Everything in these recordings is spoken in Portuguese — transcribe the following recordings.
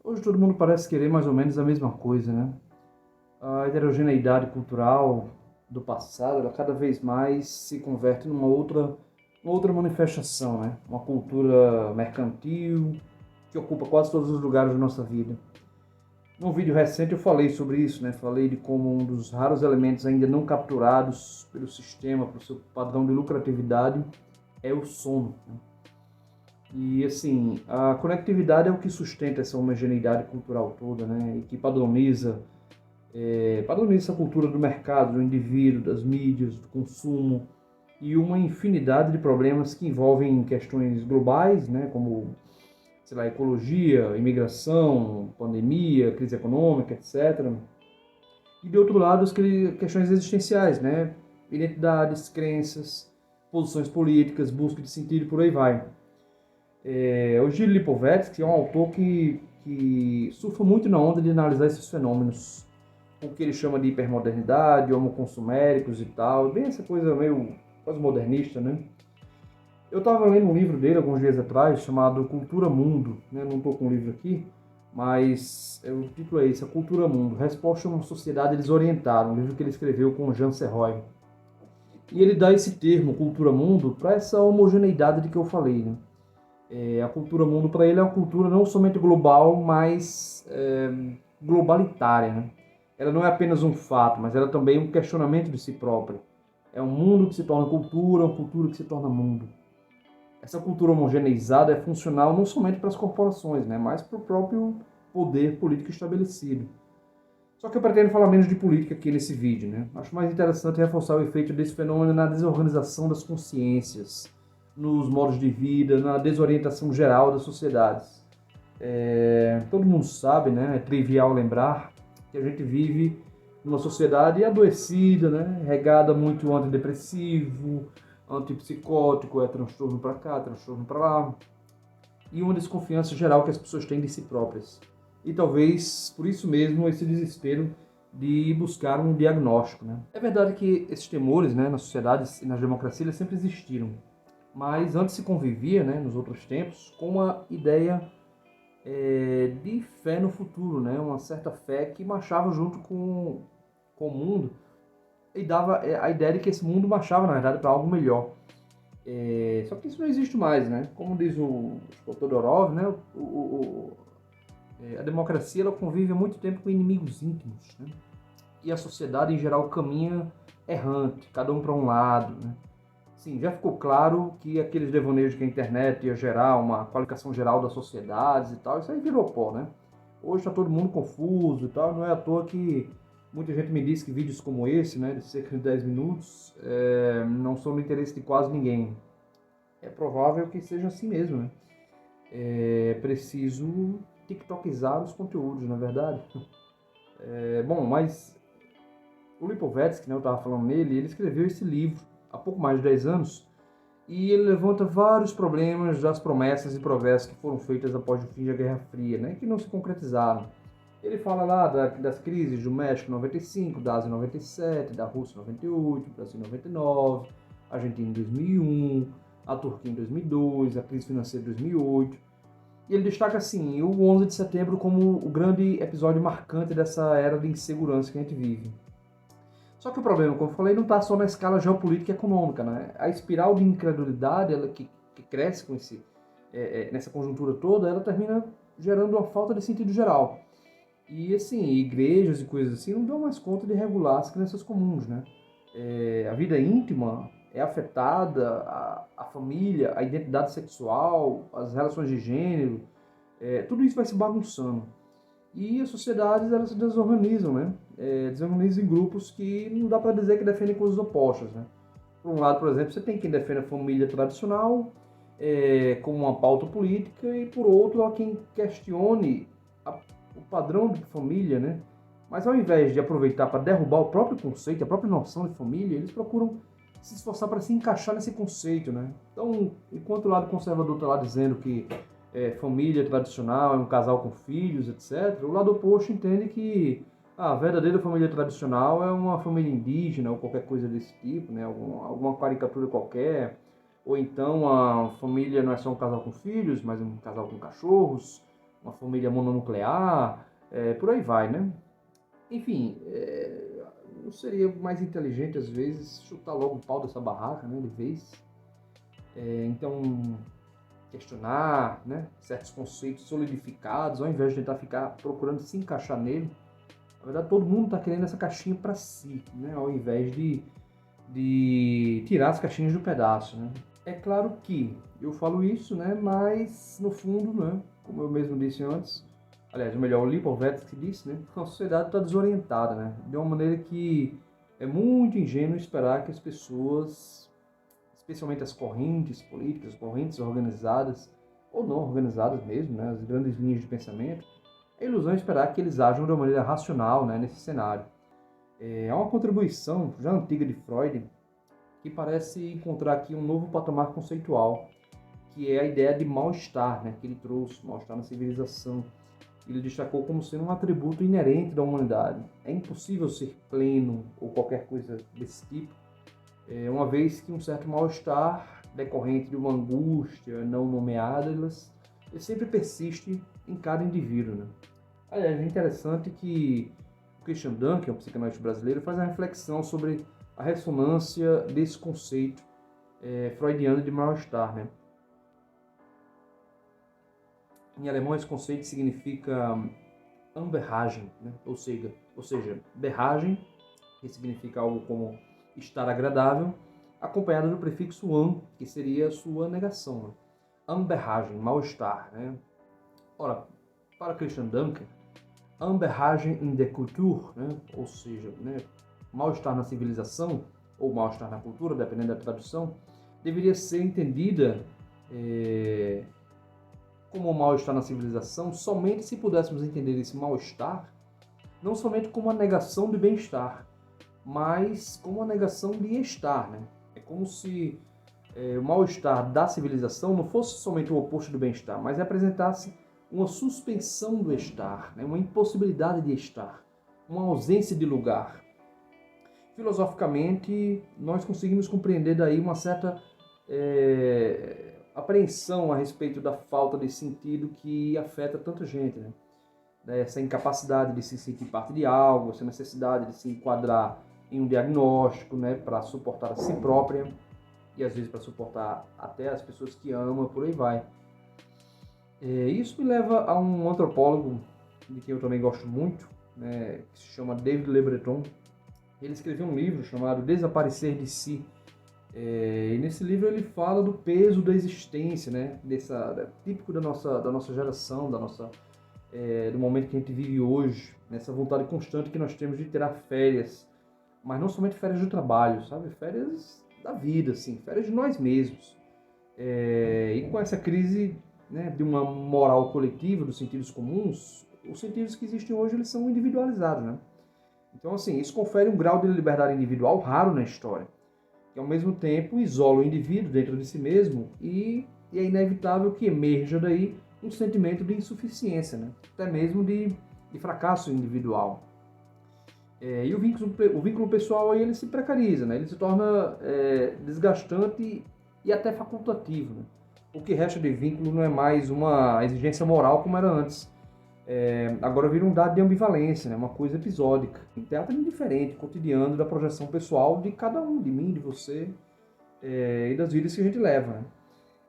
Hoje todo mundo parece querer mais ou menos a mesma coisa, né? A heterogeneidade cultural do passado, ela cada vez mais se converte numa outra manifestação, né? Uma cultura mercantil que ocupa quase todos os lugares da nossa vida. Num vídeo recente eu falei sobre isso, né? Falei de como um dos raros elementos ainda não capturados pelo sistema, pelo seu padrão de lucratividade, é o sono, né? E assim, a conectividade é o que sustenta essa homogeneidade cultural toda, né? E que padroniza essa cultura do mercado, do indivíduo, das mídias, do consumo e uma infinidade de problemas que envolvem questões globais, né? Como, sei lá, ecologia, imigração, pandemia, crise econômica, etc. E de outro lado, as questões existenciais, né? Identidades, crenças, posições políticas, busca de sentido e por aí vai. O Gilles Lipovetsky é um autor que surfa muito na onda de analisar esses fenômenos, o que ele chama de hipermodernidade, homoconsuméricos e tal, bem essa coisa meio quase modernista, né? Eu estava lendo um livro dele alguns dias atrás, chamado Cultura Mundo, né? Não estou com o livro aqui, mas o título é esse, A Cultura Mundo, Resposta a uma Sociedade Desorientada, um livro que ele escreveu com Jean Serroy. E ele dá esse termo, cultura mundo, para essa homogeneidade de que eu falei, né? A cultura mundo para ele é uma cultura não somente global, mas globalitária, né? Ela não é apenas um fato, mas ela também é um questionamento de si própria. É um mundo que se torna cultura, uma cultura que se torna mundo. Essa cultura homogeneizada é funcional não somente para as corporações, né, mas para o próprio poder político estabelecido. Só que eu pretendo falar menos de política aqui nesse vídeo, né? Acho mais interessante reforçar o efeito desse fenômeno na desorganização das consciências, nos modos de vida, na desorientação geral das sociedades. Todo mundo sabe, né? É trivial lembrar que a gente vive numa sociedade adoecida, né? Regada muito antidepressivo, antipsicótico, é transtorno para cá, transtorno para lá, e uma desconfiança geral que as pessoas têm de si próprias. E talvez por isso mesmo esse desespero de buscar um diagnóstico, né? É verdade que esses temores, né, nas sociedades e nas democracias sempre existiram, mas antes se convivia, né, nos outros tempos, com uma ideia de fé no futuro, né, uma certa fé que marchava junto com o mundo e dava a ideia de que esse mundo marchava, na verdade, para algo melhor. Só que isso não existe mais, né? Como diz o Todorov, né? A democracia ela convive há muito tempo com inimigos íntimos, né? E a sociedade em geral caminha errante, cada um para um lado, né? Sim, já ficou claro que aqueles devaneios de que a internet ia gerar uma qualificação geral das sociedades e tal, isso aí virou pó, né? Hoje está todo mundo confuso e tal, não é à toa que muita gente me diz que vídeos como esse, né, de cerca de 10 minutos, não são do interesse de quase ninguém. É provável que seja assim mesmo, né? É preciso tiktokizar os conteúdos, na verdade. Bom, mas o Lipovetsky, né, eu estava falando nele, ele escreveu esse livro há pouco mais de 10 anos e ele levanta vários problemas das promessas e promessas que foram feitas após o fim da Guerra Fria, né, que não se concretizaram. Ele fala lá das crises do México em 95, da Ásia em 97, da Rússia em 98, Brasil em 99, Argentina em 2001, a Turquia em 2002, a crise financeira de 2008. E ele destaca assim o 11 de setembro como o grande episódio marcante dessa era de insegurança que a gente vive. Só que o problema, como eu falei, não está só na escala geopolítica e econômica, né? A espiral de incredulidade, ela que cresce com nessa conjuntura toda, ela termina gerando uma falta de sentido geral. E assim, igrejas e coisas assim não dão mais conta de regular as crenças comuns, né? A vida íntima é afetada, a família, a identidade sexual, as relações de gênero, tudo isso vai se bagunçando. E as sociedades elas se desorganizam, né? Desorganizam em grupos que não dá para dizer que defendem coisas opostas, né? Por um lado, por exemplo, você tem quem defende a família tradicional como uma pauta política e por outro, há quem questione o padrão de família, né? Mas ao invés de aproveitar para derrubar o próprio conceito, a própria noção de família, eles procuram se esforçar para se encaixar nesse conceito, né? Então, enquanto o lado conservador está lá dizendo que família tradicional é um casal com filhos, etc., o lado oposto entende que a verdadeira família tradicional é uma família indígena ou qualquer coisa desse tipo, né? Alguma caricatura qualquer. Ou então a família não é só um casal com filhos, mas um casal com cachorros. uma família mononuclear, por aí vai, né? Enfim, não seria mais inteligente, às vezes, chutar logo o pau dessa barraca, né, de vez? Então, questionar, né, certos conceitos solidificados, ao invés de tentar ficar procurando se encaixar nele. Na verdade, todo mundo está querendo essa caixinha para si, né, ao invés de tirar as caixinhas do pedaço, né? É claro que eu falo isso, né, mas no fundo, né, como eu mesmo disse antes, aliás, melhor, o Lipovetsky disse, né, a sociedade está desorientada, né, de uma maneira que é muito ingênuo esperar que as pessoas, especialmente as correntes políticas, correntes organizadas, ou não organizadas mesmo, né, as grandes linhas de pensamento, é ilusão esperar que eles ajam de uma maneira racional, né, nesse cenário. É uma contribuição já antiga de Freud que parece encontrar aqui um novo patamar conceitual, que é a ideia de mal-estar, né, que ele trouxe, mal-estar na civilização. Ele destacou como sendo um atributo inerente da humanidade. É impossível ser pleno ou qualquer coisa desse tipo, uma vez que um certo mal-estar decorrente de uma angústia não nomeada, ele sempre persiste em cada indivíduo, né? Aliás, é interessante que o Christian Dunker, um psicanalista brasileiro, faz uma reflexão sobre a ressonância desse conceito freudiano de mal-estar, né? Em alemão, esse conceito significa Anbehagen, né? Ou seja, Behagen, que significa algo como estar agradável, acompanhado do prefixo an, que seria a sua negação. Né? Anbehagen, mal-estar. Né? Ora, para Christian Dunker, Anbehagen in der Kultur, né? Ou seja, né, mal-estar na civilização, ou mal-estar na cultura, dependendo da tradução, deveria ser entendida como mal-estar na civilização somente se pudéssemos entender esse mal-estar não somente como a negação de bem-estar, mas como a negação de estar. Né? É como se o mal-estar da civilização não fosse somente o oposto do bem-estar, mas representasse uma suspensão do estar, né? Uma impossibilidade de estar, uma ausência de lugar. Filosoficamente, nós conseguimos compreender daí uma certa apreensão a respeito da falta de sentido que afeta tanta gente, né? Essa incapacidade de se sentir parte de algo, essa necessidade de se enquadrar em um diagnóstico, né, para suportar a si própria e às vezes para suportar até as pessoas que ama, por aí vai. Isso me leva a um antropólogo de quem eu também gosto muito, né, que se chama David Le Breton. Ele escreveu um livro chamado Desaparecer de Si. E nesse livro ele fala do peso da existência, né, típico da nossa geração, do momento que a gente vive hoje, nessa vontade constante que nós temos de tirar férias, mas não somente férias do trabalho, sabe? Férias da vida, assim, férias de nós mesmos. E com essa crise, né, de uma moral coletiva, dos sentidos comuns, os sentidos que existem hoje eles são individualizados, né? Então, assim, isso confere um grau de liberdade individual raro na história, que ao mesmo tempo isola o indivíduo dentro de si mesmo e é inevitável que emerja daí um sentimento de insuficiência, né? Até mesmo de fracasso individual. E o vínculo pessoal aí ele se precariza, né? Ele se torna desgastante e até facultativo. Né? O que resta de vínculo não é mais uma exigência moral como era antes. Agora vira um dado de ambivalência, né? Uma coisa episódica. Um teatro indiferente, cotidiano da projeção pessoal de cada um, de mim, de você e das vidas que a gente leva. Né?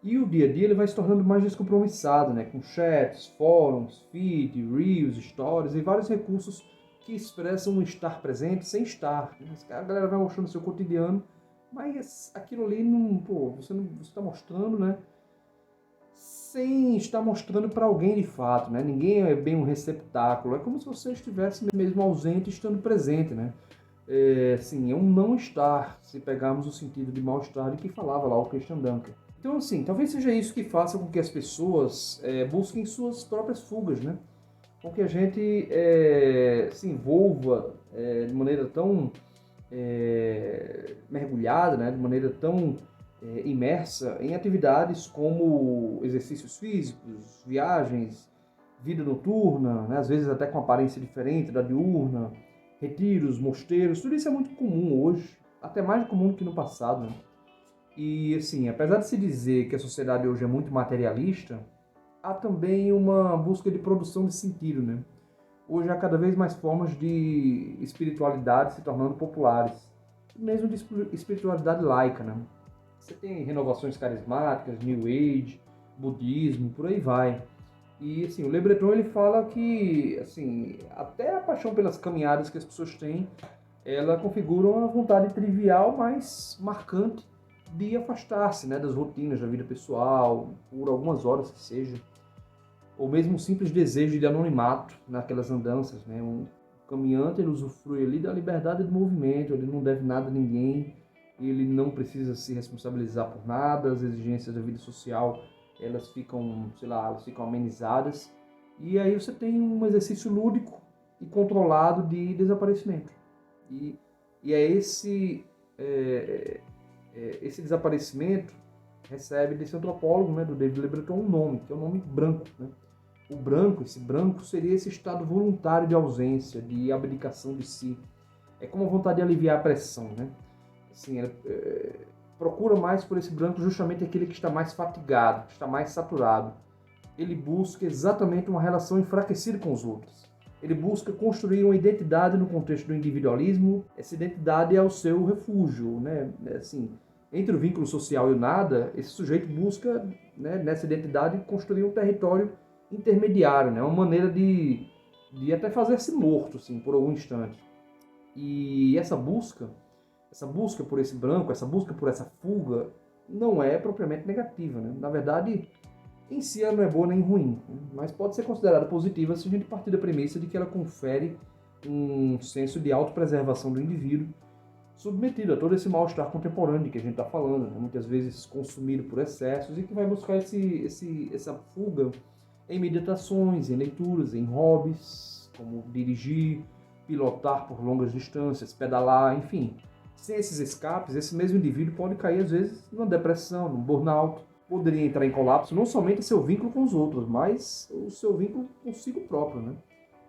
E o dia a dia ele vai se tornando mais descompromissado, né? Com chats, fóruns, feed, reels, stories e vários recursos que expressam um estar presente sem estar. Né? A galera vai mostrando o seu cotidiano, mas aquilo ali você está mostrando, né? Sem estar mostrando para alguém de fato, né? Ninguém é bem um receptáculo. É como se você estivesse mesmo ausente estando presente, né? É um não estar, se pegarmos o sentido de mal-estar de que falava lá o Christian Dunker. Então, assim, talvez seja isso que faça com que as pessoas busquem suas próprias fugas, né? Com que a gente se envolva de maneira tão mergulhada, né? De maneira tão imersa em atividades como exercícios físicos, viagens, vida noturna, né? Às vezes até com aparência diferente da diurna, retiros, mosteiros, tudo isso é muito comum hoje, até mais comum do que no passado, né? E, assim, apesar de se dizer que a sociedade hoje é muito materialista, há também uma busca de produção de sentido, né? Hoje há cada vez mais formas de espiritualidade se tornando populares, mesmo de espiritualidade laica, né? Você tem renovações carismáticas, New Age, budismo, por aí vai. E assim, o Le Breton ele fala que assim, até a paixão pelas caminhadas que as pessoas têm, ela configura uma vontade trivial, mas marcante de afastar-se, né, das rotinas da vida pessoal, por algumas horas que seja, ou mesmo um simples desejo de anonimato naquelas andanças, né? Um caminhante ele usufrui ali da liberdade de movimento, ele não deve nada a ninguém, ele não precisa se responsabilizar por nada, as exigências da vida social elas ficam, sei lá, elas ficam amenizadas, e aí você tem um exercício lúdico e controlado de desaparecimento. E, e é esse desaparecimento recebe desse antropólogo, né, do David Le Breton, um nome, que é o nome branco, né? O branco, esse branco, seria esse estado voluntário de ausência, de abdicação de si. É como a vontade de aliviar a pressão, né? Assim, procura mais por esse branco justamente aquele que está mais fatigado, que está mais saturado. Ele busca exatamente uma relação enfraquecida com os outros. Ele busca construir uma identidade no contexto do individualismo. Essa identidade é o seu refúgio, né? Assim, entre o vínculo social e o nada, esse sujeito busca, né, nessa identidade, construir um território intermediário, né? Uma maneira de até fazer-se morto, assim, por algum instante. E essa busca por esse branco, essa busca por essa fuga, não é propriamente negativa, né? Na verdade, em si ela não é boa nem ruim, né? Mas pode ser considerada positiva se a gente partir da premissa de que ela confere um senso de autopreservação do indivíduo, submetido a todo esse mal-estar contemporâneo de que a gente está falando, né? Muitas vezes consumido por excessos, e que vai buscar essa fuga em meditações, em leituras, em hobbies, como dirigir, pilotar por longas distâncias, pedalar, enfim. Sem esses escapes, esse mesmo indivíduo pode cair, às vezes, numa depressão, num burnout, poderia entrar em colapso, não somente seu vínculo com os outros, mas o seu vínculo consigo próprio, né?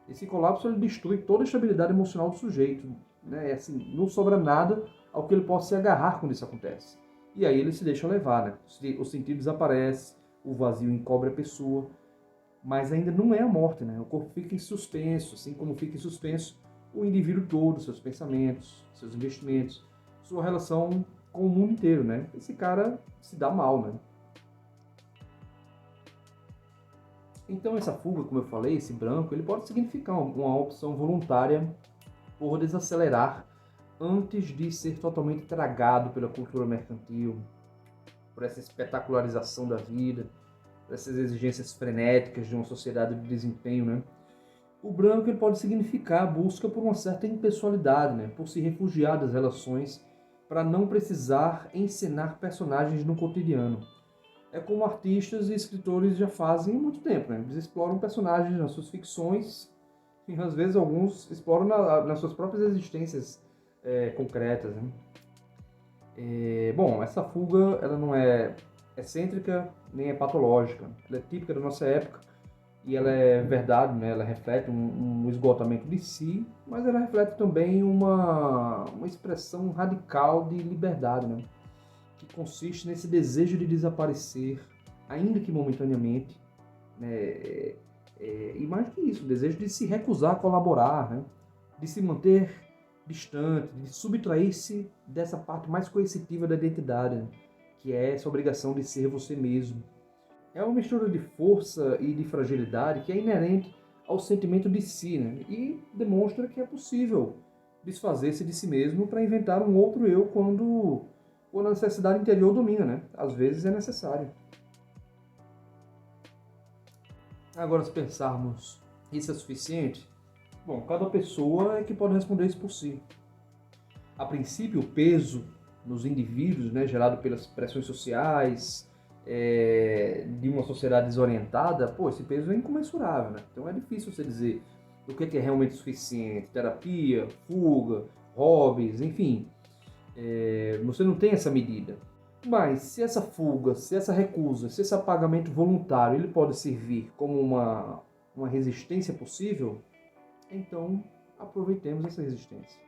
Esse colapso ele destrói toda a estabilidade emocional do sujeito, né? Assim, não sobra nada ao que ele possa se agarrar quando isso acontece. E aí ele se deixa levar, né? O sentido desaparece, o vazio encobre a pessoa, mas ainda não é a morte, né? O corpo fica em suspenso, assim como fica em suspenso o indivíduo todo, seus pensamentos, seus investimentos, sua relação com o mundo inteiro, né? Esse cara se dá mal, né? Então essa fuga, como eu falei, esse branco, ele pode significar uma opção voluntária por desacelerar antes de ser totalmente tragado pela cultura mercantil, por essa espetacularização da vida, por essas exigências frenéticas de uma sociedade de desempenho, né? O branco ele pode significar a busca por uma certa impessoalidade, né? Por se refugiar das relações para não precisar encenar personagens no cotidiano. É como artistas e escritores já fazem há muito tempo, né? Eles exploram personagens nas suas ficções e às vezes alguns exploram nas suas próprias existências concretas, né? Bom, essa fuga ela não é excêntrica nem é patológica. Ela é típica da nossa época e ela é verdade, né? Ela reflete um esgotamento de si, mas ela reflete também uma expressão radical de liberdade, né? Que consiste nesse desejo de desaparecer, ainda que momentaneamente, né? E mais do que isso, o desejo de se recusar a colaborar, né? De se manter distante, de subtrair-se dessa parte mais coercitiva da identidade, né? Que é essa obrigação de ser você mesmo. É uma mistura de força e de fragilidade que é inerente ao sentimento de si, né? E demonstra que é possível desfazer-se de si mesmo para inventar um outro eu quando a necessidade interior domina, né? Às vezes é necessário. Agora, se pensarmos, isso é suficiente? Bom, cada pessoa é que pode responder isso por si. A princípio, o peso nos indivíduos, né, gerado pelas pressões sociais, de uma sociedade desorientada, pô, esse peso é incomensurável, né? Então é difícil você dizer o que é realmente suficiente. Terapia, fuga, hobbies, enfim. Você não tem essa medida. Mas se essa fuga, se essa recusa, se esse apagamento voluntário, ele pode servir como uma resistência possível, então aproveitemos essa resistência.